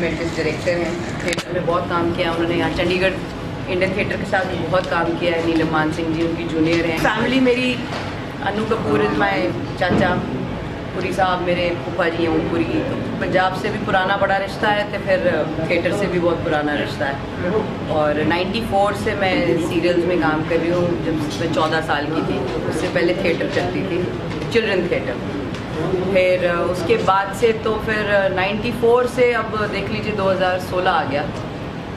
Documentaries director हैं, theatre में बहुत काम किया उन्होंने। यहाँ चंडीगढ़ इंडियन थिएटर के साथ भी बहुत काम किया है। नीलम मान सिंह जी उनकी जूनियर हैं। फैमिली मेरी अनु कपूर इज़ माय चाचा, पुरी साहब मेरे फूफा जी हैं ओमपुरी। तो पंजाब से भी पुराना बड़ा रिश्ता है, तो फिर थिएटर से भी बहुत पुराना रिश्ता है। और 94 से मैं सीरियल्स में काम कर रही हूँ, जब मैं 14 साल की थी। उससे पहले थिएटर करती थी, चिल्ड्रन थिएटर। फिर उसके बाद से तो फिर 94 से अब देख लीजिए 2016 आ गया।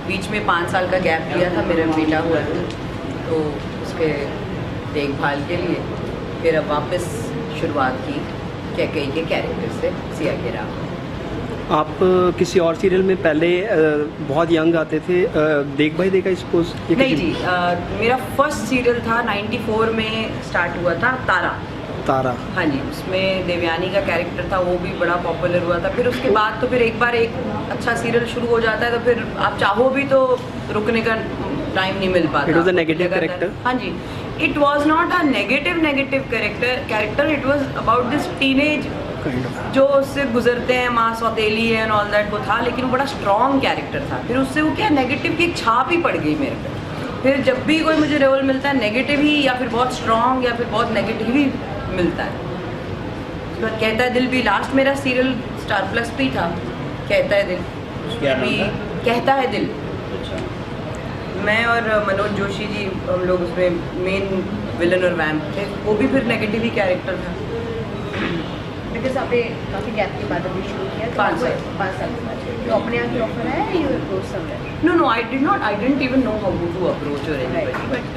बीच में 5 साल का गैप दिया था, मेरा बेटा हुआ था, तो उसके देखभाल के लिए फिर अब वापस शुरुआत की कैकई के कैरेक्टर से, सिया के राम। आप किसी और सीरियल में पहले बहुत यंग आते थे, देख भाई देखा इसको? नहीं जी, मेरा फर्स्ट सीरियल था 94 में स्टार्ट हुआ था, तारा। तारा, हाँ जी, उसमें देवयानी का कैरेक्टर था, वो भी बड़ा पॉपुलर हुआ था। फिर उसके बाद तो फिर एक बार एक अच्छा सीरियल शुरू हो जाता है तो फिर आप चाहो भी तो रुकने का टाइम नहीं मिल पाता। It was a negative character? हाँ जी, it was not a negative character, it was about this teenage जो उससे गुजरते हैं, माँ सौतेली है एंड ऑल दैट, वो था। लेकिन वो बड़ा स्ट्रॉन्ग कैरेक्टर था। फिर उससे वो क्या नेगेटिव की एक छाप ही पड़ गई मेरे पे। फिर जब भी कोई मुझे रोल मिलता है नेगेटिव ही, या फिर बहुत स्ट्रॉन्ग, या फिर बहुत नेगेटिव ही मिलता है। उसके बाद कहता है दिल भी, लास्ट मेरा सीरियल स्टार प्लस पे था, कहता है दिल भी, कहता है दिल। मैं और मनोज जोशी जी, हम लोग उसमें मेन विलन और वैम्प थे। वो भी फिर नेगेटिव ही कैरेक्टर था। बिकॉज आपने काफ़ी गैप के बाद अभी शुरू किया, 5 साल। 5 साल के बाद तो अपने यहाँ की ऑफर है, you approach somewhere? No, I didn't even know how to approach or anybody. But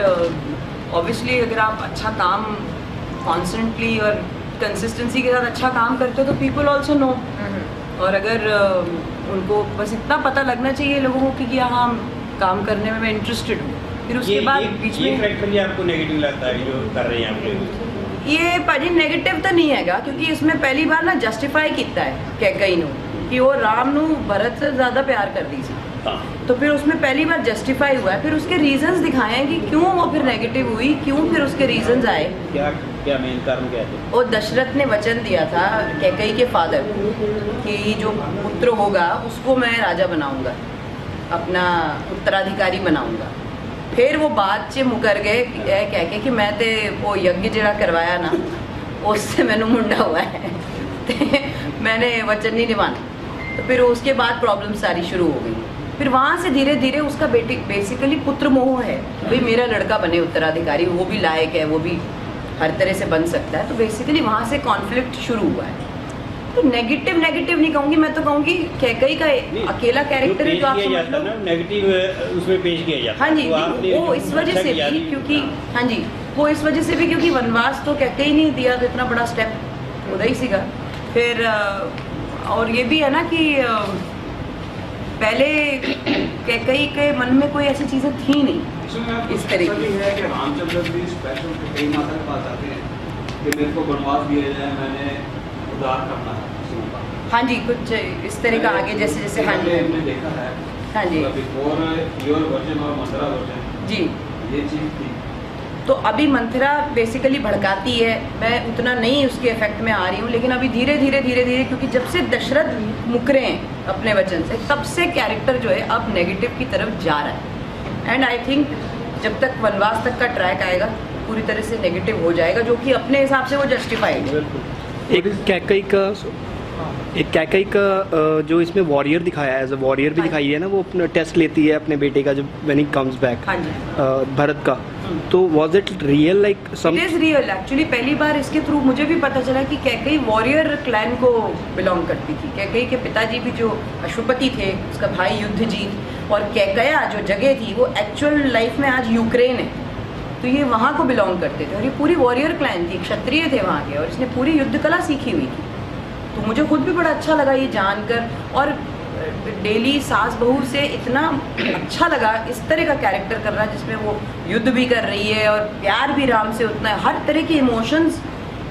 obviously अगर आप अच्छा काम कॉन्स्टेंटली और कंसिस्टेंसी के साथ अच्छा काम करते हो तो पीपल ऑल्सो नो। और अगर उनको बस इतना पता लगना चाहिए लोगों को कि हाँ काम करने में मैं इंटरेस्टेड हूँ। फिर उसके बाद बीच में कैरेक्टर ही आपको नेगेटिव लगता है जो कर रहे हैं आप लोग? ये पाजी नेगेटिव तो नहीं हैगा, क्योंकि इसमें पहली बार ना जस्टिफाई किया है कैकई नू कि वो राम नू भरत से ज़्यादा प्यार कर दी सी। तो फिर उसमें पहली बार जस्टिफाई हुआ है। फिर उसके रीजंस दिखाए हैं कि क्यों वो फिर नेगेटिव हुई, क्यों फिर उसके रीजंस आए। क्या मेन कारण क्या थे? वो दशरथ ने वचन दिया था कैकई के फादर कि जो पुत्र होगा उसको मैं राजा बनाऊंगा, अपना उत्तराधिकारी बनाऊंगा। फिर वो बात से मुकर गए कह के कि मैं तो वो यज्ञ जरा करवाया ना, उससे मैंने मुंडा हुआ है ते मैंने वचन नहीं निभाना। तो फिर उसके बाद प्रॉब्लम सारी शुरू हो गई। फिर वहाँ से धीरे धीरे उसका बेसिकली पुत्र मोह है, भाई मेरा लड़का बने उत्तराधिकारी, वो भी लायक है, वो भी हर तरह से बन सकता है। तो बेसिकली वहाँ से कॉन्फ्लिक्ट शुरू हुआ है। तो नेगेटिव नहीं कहूँगी, मैं तो कहूँगी कैकई का अकेला कैरेक्टर है जो आप समझ लो नेगेटिव उसमें पेश किया जाता है। हाँ जी, वो इस वजह से भी क्योंकि हाँ जी, वो इस वजह से भी क्योंकि वनवास तो कैकई नहीं दिया, तो इतना बड़ा स्टेप उदा ही सीगा। फिर और ये भी है ना कि पहले कैकई के मन में कोई ऐसी चीज़ें थी नहीं इस तरीके की। है कि रामचंद्र भी स्पेशल कैकई माता के पास आते हैं कि मेरे को वनवास दिया जाए, मैंने उद्धार करना है। हाँ जी, कुछ इस तरह का आगे जैसे जैसे हाँ जी हमने देखा है। हाँ जी बिफोर योर वर्जन और मंत्रा वर्जन जी। ये चीज़ थी। तो अभी मंथरा बेसिकली भड़काती है, मैं उतना नहीं उसके इफेक्ट में आ रही हूँ, लेकिन अभी धीरे धीरे क्योंकि जब से दशरथ मुकरे हैं अपने वचन से, तब से कैरेक्टर जो है अब नेगेटिव की तरफ जा रहा है। एंड आई थिंक जब तक वनवास तक का ट्रैक आएगा पूरी तरह से नेगेटिव हो जाएगा, जो कि अपने हिसाब से वो जस्टिफाइड है। एक कैकई का जो इसमें वॉरियर दिखाया है, एज अ वॉरियर भी दिखाई है ना, वो अपना टेस्ट लेती है अपने बेटे का जब व्हेन ही कम्स बैक, हाँ जी भरत का। तो was it real like some? It is real actually. पहली बार इसके थ्रू मुझे भी पता चला कि कैकई वॉरियर क्लैन को बिलोंग करती थी। कैकई के पिताजी भी जो अश्वपति थे, उसका भाई युद्धजीत, और कैकया जो जगह थी वो एक्चुअल लाइफ में आज यूक्रेन है, तो ये वहाँ को बिलोंग करते थे। और ये पूरी वॉरियर क्लैन थी, क्षत्रिय थे वहाँ के, और इसने पूरी युद्ध कला सीखी हुई थी। तो मुझे खुद भी बड़ा अच्छा लगा ये जानकर, और डेली सास बहू से इतना अच्छा लगा इस तरह का कैरेक्टर कर रहा है जिसमें वो युद्ध भी कर रही है और प्यार भी राम से उतना है। हर तरह के इमोशंस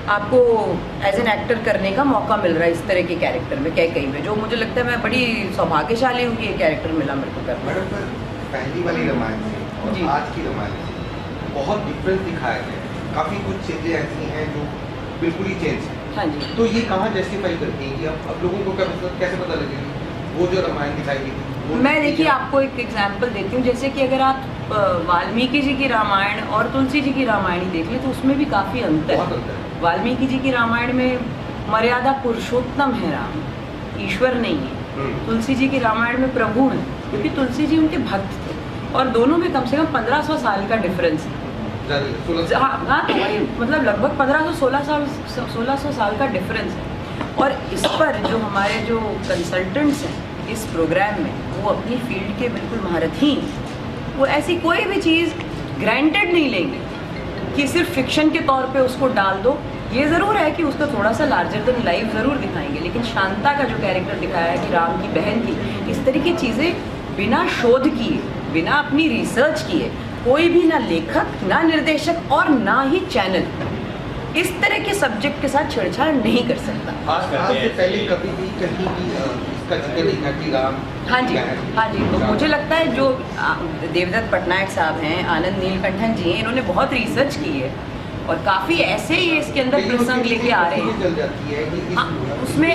आपको एज एन एक्टर करने का मौका मिल रहा है इस तरह के कैरेक्टर में कैकई में, जो मुझे लगता है मैं बड़ी सौभाग्यशाली हूँ कि ये कैरेक्टर मिला मेरे को करना। मैडम पर पहली वाली रामायण से जी। और आज की रामायण से बहुत डिफरेंस दिखाया गया है। काफ़ी कुछ चीज़ें ऐसी हैं जो बिल्कुल ही चेंज है। हाँ जी, तो ये कहाँ जस्टिफाई करती है कि अब लोगों को कैसे पता लगेगा? वो जो रामायण दिखाई गई थी वो मैं देखिए आपको एक एग्जांपल देती हूँ, जैसे कि अगर आप वाल्मीकि जी की रामायण और तुलसी जी की रामायण ही देख लें तो उसमें भी काफ़ी अंतर बहुत है। अंतर है। वाल्मीकि जी की रामायण में मर्यादा पुरुषोत्तम है राम, ईश्वर नहीं है। तुलसी जी की रामायण में प्रभु हैं, क्योंकि तुलसी जी उनके भक्त थे और दोनों में कम से कम 1500 साल का डिफरेंस है। हाँ तो वही मतलब लगभग 1600 साल का डिफरेंस है। और इस पर जो हमारे जो कंसल्टेंट्स हैं इस प्रोग्राम में, वो अपनी फील्ड के बिल्कुल महारथी हैं। वो ऐसी कोई भी चीज़ ग्रांटेड नहीं लेंगे कि सिर्फ फिक्शन के तौर पे उसको डाल दो। ये ज़रूर है कि उसको थोड़ा सा लार्जर देन लाइफ ज़रूर दिखाएंगे, लेकिन शांता का जो कैरेक्टर दिखाया है कि राम की बहन की, इस तरह की चीज़ें बिना शोध किए, बिना अपनी रिसर्च किए, कोई भी ना लेखक ना निर्देशक और ना ही चैनल इस तरह के सब्जेक्ट के साथ छेड़छाड़ नहीं कर सकता। आज से पहले कभी भी कहीं भी इसका जिक्र नहीं था कि राम हाँ जी, हाँ जी। तो मुझे लगता है जो देवदत्त पटनायक साहब हैं, आनंद नीलकंठन जी हैं, इन्होंने बहुत रिसर्च की है और काफ़ी ऐसे ही इसके अंदर प्रसंग लेके आ रहे हैं। चल जाती है कि हाँ, उसमें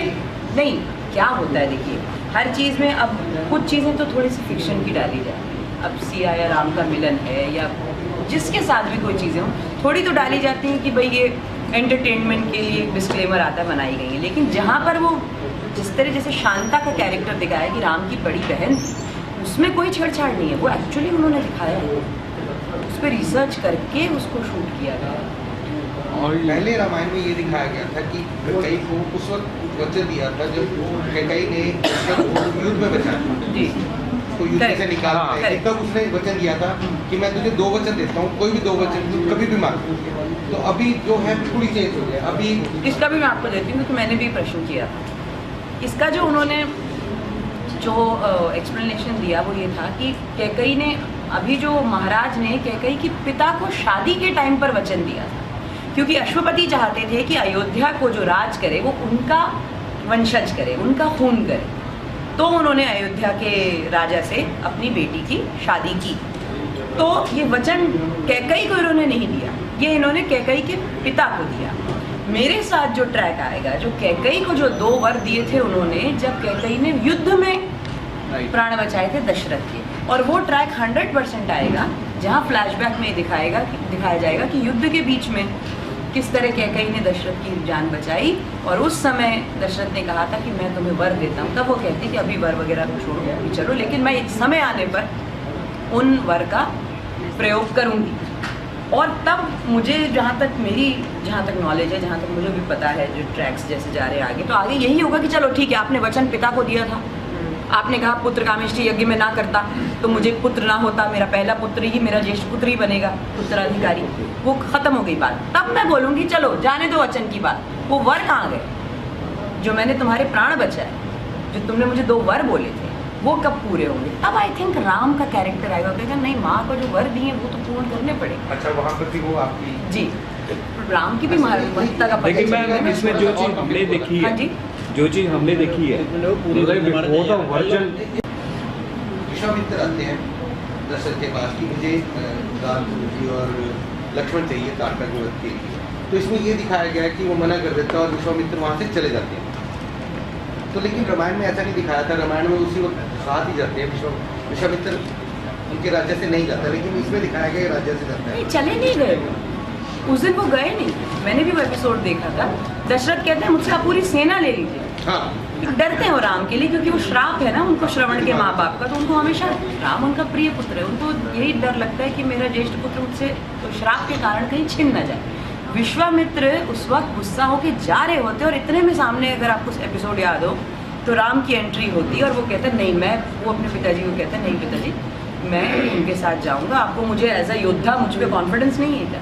नहीं क्या होता है, देखिए हर चीज़ में अब कुछ चीज़ें तो थोड़ी सी फिक्शन की डाली जाती है। अब सिया या राम का मिलन है या जिसके साथ भी कोई चीज़ें हों, थोड़ी तो डाली जाती हैं कि भाई ये एंटरटेनमेंट के लिए डिस्क्लेमर आता है, बनाई गई है। लेकिन जहाँ पर वो जिस तरह जैसे शांता का कैरेक्टर दिखाया कि राम की बड़ी बहन थी, उसमें कोई छेड़छाड़ नहीं है। वो एक्चुअली उन्होंने दिखाया है, उस पर रिसर्च करके उसको शूट किया गया। और पहले रामायण में ये दिखाया गया था कि कैकई को उस वक्त वचन दिया था जब कैकई ने युद्ध में बचाया था, जी तो युद्ध से निकाल correct। तब उसने वचन दिया था कि मैं तुझे 2 वचन देता हूँ, कोई भी 2 वचन तू कभी भी मांग। तो अभी जो है बिल्कुल ही चेंज हो गया। अभी इसका भी मैं आपको देती हूँ, क्योंकि मैंने भी प्रश्न किया था। इसका जो उन्होंने जो एक्सप्लेनेशन दिया वो ये था कि कैकई ने, अभी जो महाराज ने कैकई के पिता को शादी के टाइम पर वचन दिया था, क्योंकि अश्वपति चाहते थे कि अयोध्या को जो राज करे वो उनका वंशज करे, उनका खून करे। तो उन्होंने अयोध्या के राजा से अपनी बेटी की शादी की। तो ये वचन कैकई को इन्होंने नहीं दिया, ये इन्होंने कैकई के पिता को दिया। मेरे साथ जो ट्रैक आएगा, जो कैकई को जो 2 वर दिए थे उन्होंने, जब कैकई ने युद्ध में प्राण बचाए थे दशरथ के, और वो ट्रैक 100% आएगा जहाँ फ्लैशबैक में दिखाया जाएगा कि युद्ध के बीच में किस तरह कैकई ने दशरथ की जान बचाई। और उस समय दशरथ ने कहा था कि मैं तुम्हें वर देता हूँ, तब वो कहती कि अभी वर वगैरह छोड़ो अभी चलो, लेकिन मैं इस समय आने पर उन वर का प्रयोग करूँगी। और तब मुझे जहाँ तक नॉलेज है, जहाँ तक मुझे भी पता है, जो ट्रैक्स जैसे जा रहे हैं आगे, तो आगे यही होगा कि चलो ठीक है, आपने वचन पिता को दिया था, आपने कहा पुत्र कामेष्टि यज्ञ में ना करता तो मुझे पुत्र ना होता, मेरा पहला पुत्र ही, मेरा ज्येष्ठ पुत्र ही बनेगा उत्तराधिकारी। वो खत्म हो गई बात। तब मैं बोलूँगी चलो जाने दो वचन की बात, वो वर कहाँ गए जो मैंने तुम्हारे प्राण बचाए, जो तुमने मुझे 2 वर बोले थे, वो कब पूरे होंगे? तब आई थिंक राम का कैरेक्टर आएगा, कहेगा नहीं, माँ को जो वर दिए वो तो पूर्ण करने पड़ेगे। अच्छा, वहाँ पर भी वो आपकी जी, राम की भी महत्ता का पता लेकिन चलेगा। मैम इसमें जो चीज़ हमने देखी हाँ है, जी, जो चीज़ हमने देखी है, वर्जन विश्वामित्र आते हैं दशरथ के पास कि मुझे राम जी और लक्ष्मण चाहिए तारका की मदद के लिए। तो इसमें ये दिखाया गया है कि वो मना कर देता है और विश्वामित्र वहाँ से चले जाते हैं। तो लेकिन रामायण में ऐसा नहीं दिखाया था, रामायण में उसी वक्त साथ ही जाते हैं। विश्वामित्र उनके राज्य से नहीं जाता, लेकिन इसमें दिखाया गया राज्य से जाता है। नहीं चले नहीं गए वो, उस दिन वो गए नहीं। मैंने भी वो एपिसोड देखा था। दशरथ कहते हैं मुझसे आप पूरी सेना ले लीजिए। हाँ, डरते हैं वो राम के लिए, क्योंकि वो श्राप है ना उनको, श्रवण के माँ बाप का, तो उनको हमेशा, राम उनका प्रिय पुत्र है, उनको यही डर लगता है कि मेरा ज्येष्ठ पुत्र मुझसे तो श्राप के कारण कहीं छिन न जाए। विश्वामित्र उस वक्त गुस्सा होके जा रहे होते और इतने में सामने, अगर आपको एपिसोड याद हो तो राम की एंट्री होती है और वो कहते हैं नहीं, मैं, वो अपने पिताजी को कहते हैं नहीं पिताजी, मैं उनके साथ जाऊंगा, आपको मुझे एज अ योद्धा मुझ पर कॉन्फिडेंस नहीं है क्या?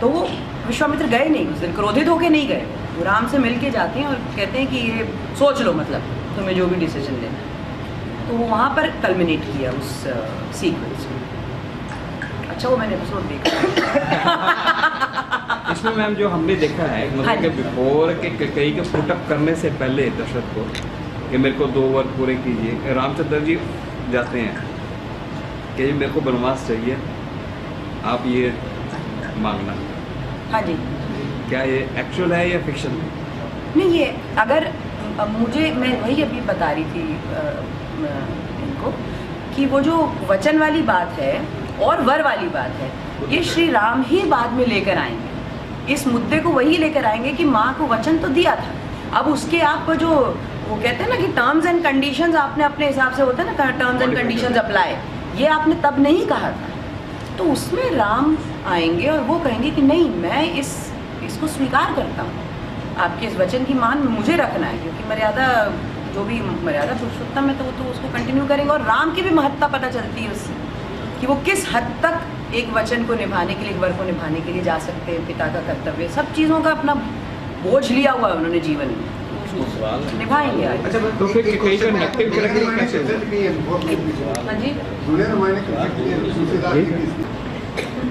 तो वो विश्वामित्र गए नहीं उस दिन, क्रोधित होके नहीं गए, वो राम से मिल के जाते हैं और कहते हैं कि ये सोच लो, मतलब तुम्हें जो भी डिसीजन लेना है। तो वो वहाँ पर कल्मिनेट किया उस सीक्वेंस में। अच्छा, वो मैंने एपिसोड देखा। इसमें मैम जो हमने देखा है, हाँ मतलब जी। कि बिफोर के कई के पुटअप करने से पहले दशरथ को कि मेरे को 2 वर पूरे कीजिए, रामचंद्र जी जाते हैं कि मेरे को वनवास चाहिए, आप ये मांगना। हाँ जी, क्या ये एक्चुअल है या फिक्शन? नहीं, ये अगर मुझे मैं वही अभी बता रही थी इनको कि वो जो वचन वाली बात है और वर वाली बात है, ये श्री राम ही बाद में लेकर आएंगे। इस मुद्दे को वही लेकर आएंगे कि माँ को वचन तो दिया था, अब उसके आप जो वो कहते हैं ना कि टर्म्स एंड कंडीशंस आपने अपने हिसाब से होता है ना, टर्म्स एंड कंडीशंस अप्लाई, ये आपने तब नहीं कहा था। तो उसमें राम आएंगे और वो कहेंगे कि नहीं, मैं इसको स्वीकार करता हूँ, आपके इस वचन की मान मुझे रखना है, क्योंकि मर्यादा जो भी मर्यादा पुरुषोत्तम है तो वो तो उसको कंटिन्यू करेंगे। और राम की भी महत्ता पता चलती है उससे कि वो किस हद तक एक वचन को निभाने के लिए, एक वर को निभाने के लिए जा सकते हैं। पिता का कर्तव्य, सब चीज़ों का अपना बोझ लिया हुआ है उन्होंने जीवन में, निभाएंगे आगे। अच्छा, तो फिर कई का नेगेटिव कैरेक्टर कैसे हाँ जी।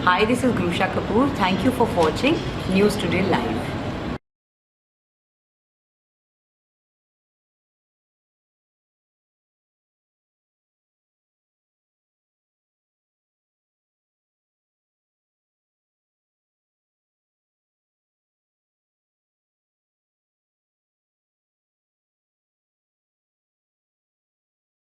Hi, this is Grusha Kapoor. Thank you for watching News Today Live.